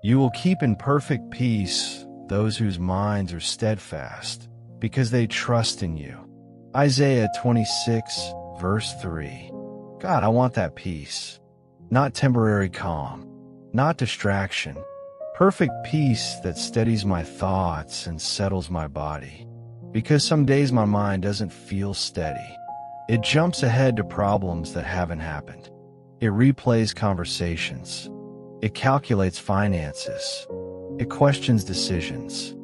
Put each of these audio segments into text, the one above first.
You will keep in perfect peace those whose minds are steadfast, because they trust in you. Isaiah 26, verse 3. God, I want that peace. Not temporary calm, not distraction. Perfect peace that steadies my thoughts and settles my body. Because some days my mind doesn't feel steady. It jumps ahead to problems that haven't happened. It replays conversations. It calculates finances. It questions decisions.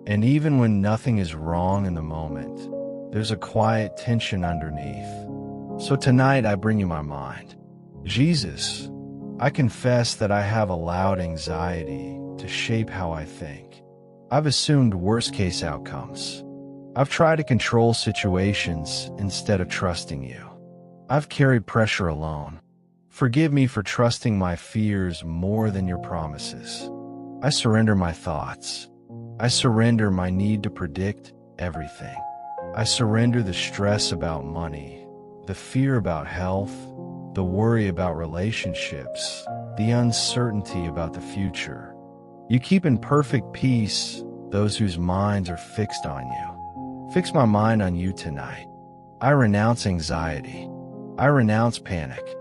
And even when nothing is wrong in the moment, there's a quiet tension underneath. So tonight I bring you my mind. Jesus, I confess that I have allowed anxiety to shape how I think. I've assumed worst-case outcomes. I've tried to control situations instead of trusting you. I've carried pressure alone. Forgive me for trusting my fears more than your promises. I surrender my thoughts. I surrender my need to predict everything. I surrender the stress about money, the fear about health, the worry about relationships, the uncertainty about the future. You keep in perfect peace those whose minds are fixed on you. Fix my mind on you tonight. I renounce anxiety. I renounce panic.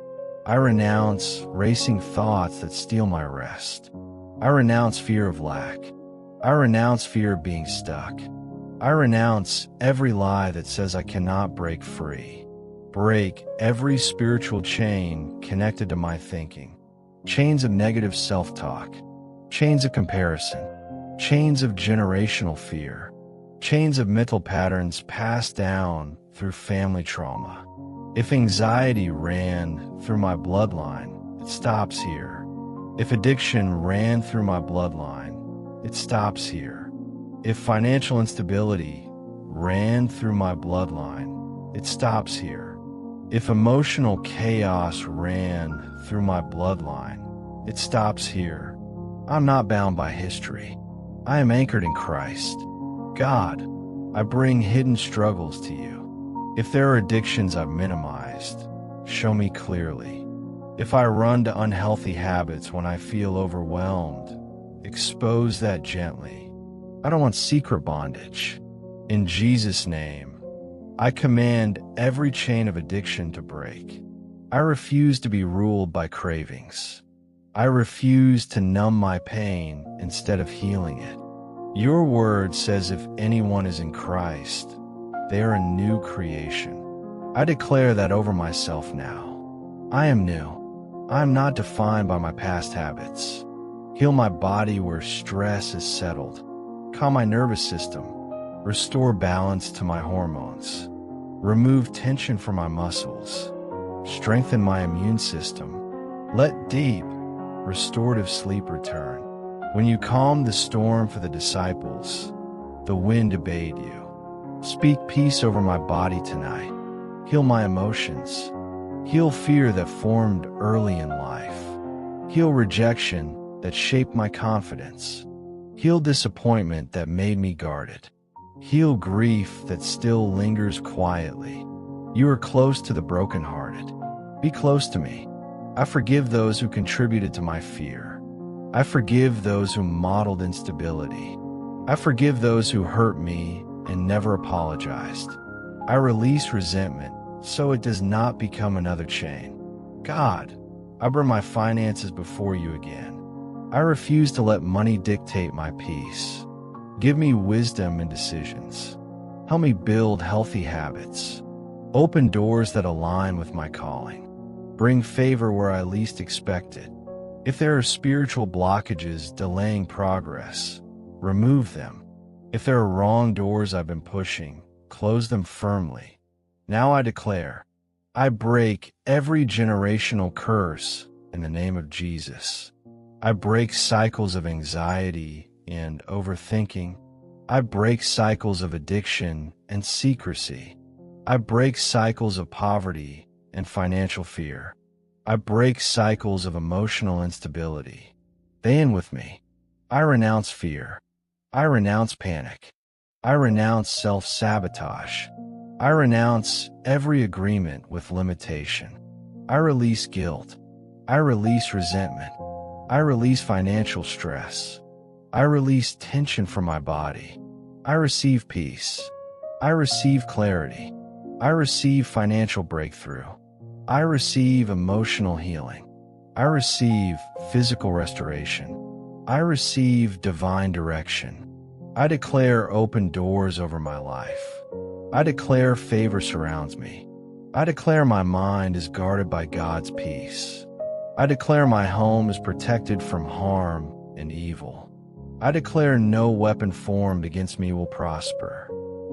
I renounce racing thoughts that steal my rest. I renounce fear of lack. I renounce fear of being stuck. I renounce every lie that says I cannot break free. Break every spiritual chain connected to my thinking. Chains of negative self-talk. Chains of comparison. Chains of generational fear. Chains of mental patterns passed down through family trauma. If anxiety ran through my bloodline, it stops here. If addiction ran through my bloodline, it stops here. If financial instability ran through my bloodline, it stops here. If emotional chaos ran through my bloodline, it stops here. I'm not bound by history. I am anchored in Christ. God, I bring hidden struggles to you. If there are addictions I've minimized, show me clearly. If I run to unhealthy habits when I feel overwhelmed, expose that gently. I don't want secret bondage. In Jesus' name, I command every chain of addiction to break. I refuse to be ruled by cravings. I refuse to numb my pain instead of healing it. Your word says if anyone is in Christ, they are a new creation. I declare that over myself now. I am new. I am not defined by my past habits. Heal my body where stress is settled. Calm my nervous system. Restore balance to my hormones. Remove tension from my muscles. Strengthen my immune system. Let deep, restorative sleep return. When you calmed the storm for the disciples, the wind obeyed you. Speak peace over my body tonight. Heal my emotions. Heal fear that formed early in life. Heal rejection that shaped my confidence. Heal disappointment that made me guarded. Heal grief that still lingers quietly. You are close to the brokenhearted. Be close to me. I forgive those who contributed to my fear. I forgive those who modeled instability. I forgive those who hurt me and never apologized. I release resentment so it does not become another chain. God, I bring my finances before you again. I refuse to let money dictate my peace. Give me wisdom in decisions. Help me build healthy habits. Open doors that align with my calling. Bring favor where I least expect it. If there are spiritual blockages delaying progress, remove them. If there are wrong doors I've been pushing, close them firmly. Now I declare, I break every generational curse in the name of Jesus. I break cycles of anxiety and overthinking. I break cycles of addiction and secrecy. I break cycles of poverty and financial fear. I break cycles of emotional instability. They end with me. I renounce fear. I renounce panic. I renounce self-sabotage. I renounce every agreement with limitation. I release guilt. I release resentment. I release financial stress. I release tension from my body. I receive peace. I receive clarity. I receive financial breakthrough. I receive emotional healing. I receive physical restoration. I receive divine direction. I declare open doors over my life. I declare favor surrounds me. I declare my mind is guarded by God's peace. I declare my home is protected from harm and evil. I declare no weapon formed against me will prosper.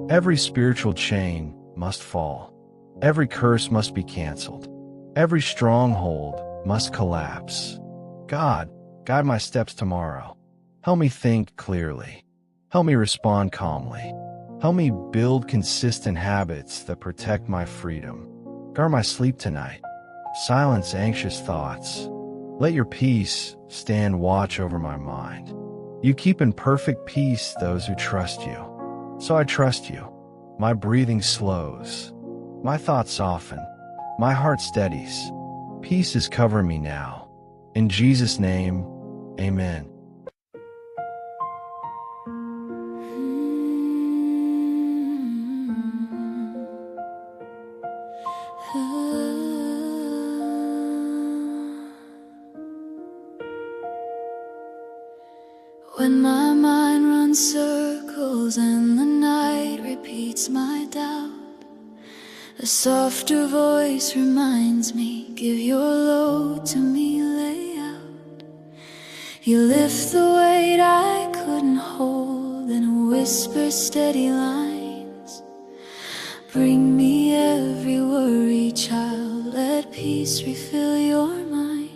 Every spiritual chain must fall. Every curse must be canceled. Every stronghold must collapse. God, guide my steps tomorrow. Help me think clearly. Help me respond calmly. Help me build consistent habits that protect my freedom. Guard my sleep tonight. Silence anxious thoughts. Let your peace stand watch over my mind. You keep in perfect peace those who trust you. So I trust you. My breathing slows. My thoughts soften. My heart steadies. Peace is covering me now. In Jesus' name, amen. When my mind runs circles and the night repeats my doubt, a softer voice reminds me, give your load to me, lay out. You lift the weight I couldn't hold and whisper steady lines. Bring me every worry, child, let peace refill your mind.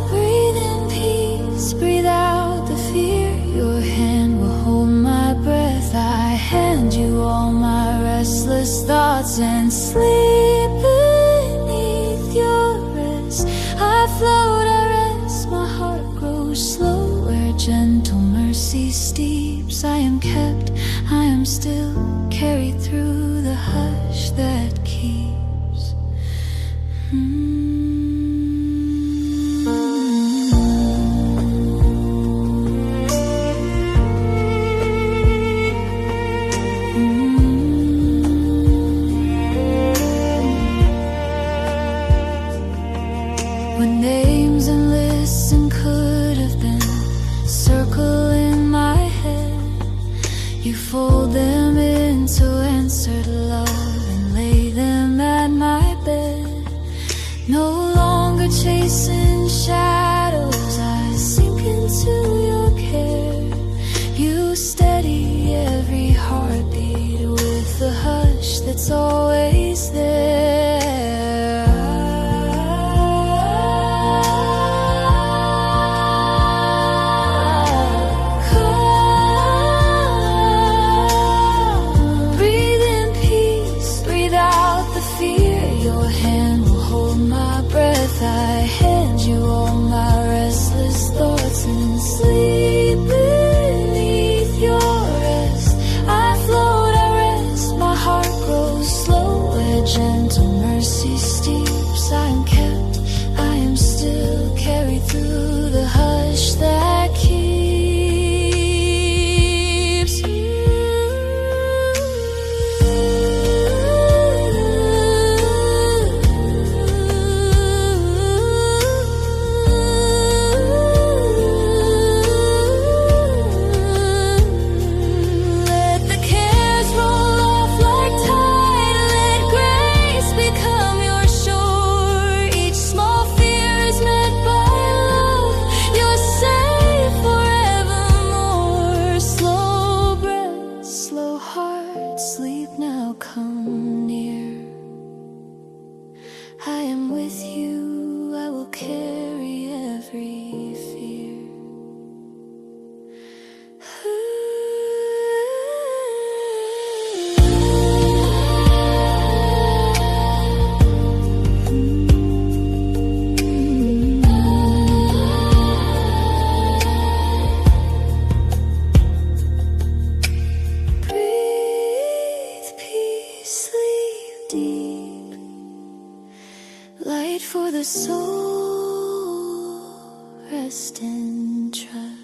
Breathe in peace, breathe out the fear. Your hand will hold my breath. I hand you all my restless thoughts and sleep beneath your rest. I float, I rest, my heart grows slow. Where gentle mercy steeps, I am kept, I am still, carried through the hush that keeps. When names and lists and could have been circle in my head, you fold them into answered love and lay them at my bed. No longer chasing shadows, I sink into your care. You steady every heartbeat with the hush that's always there. I hand you all my restless thoughts and sleep beneath your rest. I float, I rest, my heart grows slow. Where gentle mercy steeps, I am kept, I am still, carried through the hush that keeps. Sleep now, come near. I am with you, I will carry every fear. for the soul, rest and trust.